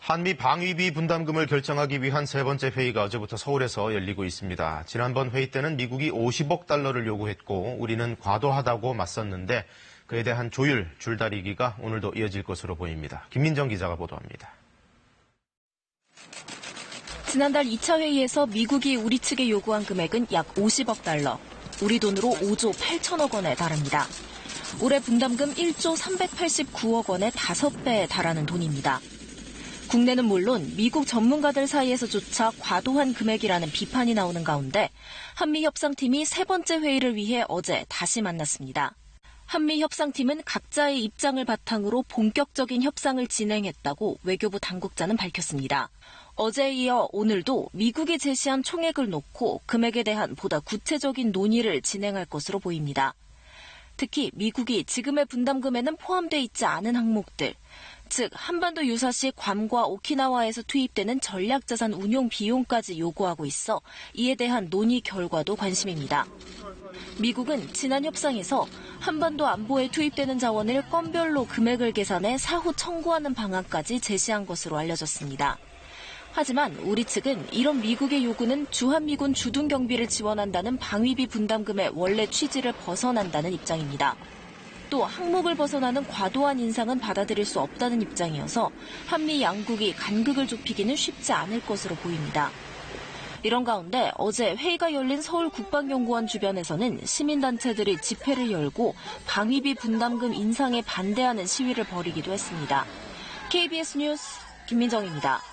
한미 방위비 분담금을 결정하기 위한 세 번째 회의가 어제부터 서울에서 열리고 있습니다. 지난번 회의 때는 미국이 50억 달러를 요구했고 우리는 과도하다고 맞섰는데 그에 대한 조율, 줄다리기가 오늘도 이어질 것으로 보입니다. 김민정 기자가 보도합니다. 지난달 2차 회의에서 미국이 우리 측에 요구한 금액은 약 50억 달러, 우리 돈으로 5조 8천억 원에 달합니다. 올해 분담금 1조 389억 원의 5배에 달하는 돈입니다. 국내는 물론 미국 전문가들 사이에서조차 과도한 금액이라는 비판이 나오는 가운데 한미협상팀이 세 번째 회의를 위해 어제 다시 만났습니다. 한미협상팀은 각자의 입장을 바탕으로 본격적인 협상을 진행했다고 외교부 당국자는 밝혔습니다. 어제에 이어 오늘도 미국이 제시한 총액을 놓고 금액에 대한 보다 구체적인 논의를 진행할 것으로 보입니다. 특히 미국이 지금의 분담금에는 포함돼 있지 않은 항목들, 즉 한반도 유사시 괌과 오키나와에서 투입되는 전략자산 운용 비용까지 요구하고 있어 이에 대한 논의 결과도 관심입니다. 미국은 지난 협상에서 한반도 안보에 투입되는 자원을 건별로 금액을 계산해 사후 청구하는 방안까지 제시한 것으로 알려졌습니다. 하지만 우리 측은 이런 미국의 요구는 주한미군 주둔 경비를 지원한다는 방위비 분담금의 원래 취지를 벗어난다는 입장입니다. 또 항목을 벗어나는 과도한 인상은 받아들일 수 없다는 입장이어서 한미 양국이 간극을 좁히기는 쉽지 않을 것으로 보입니다. 이런 가운데 어제 회의가 열린 서울 국방연구원 주변에서는 시민단체들이 집회를 열고 방위비 분담금 인상에 반대하는 시위를 벌이기도 했습니다. KBS 뉴스 김민정입니다.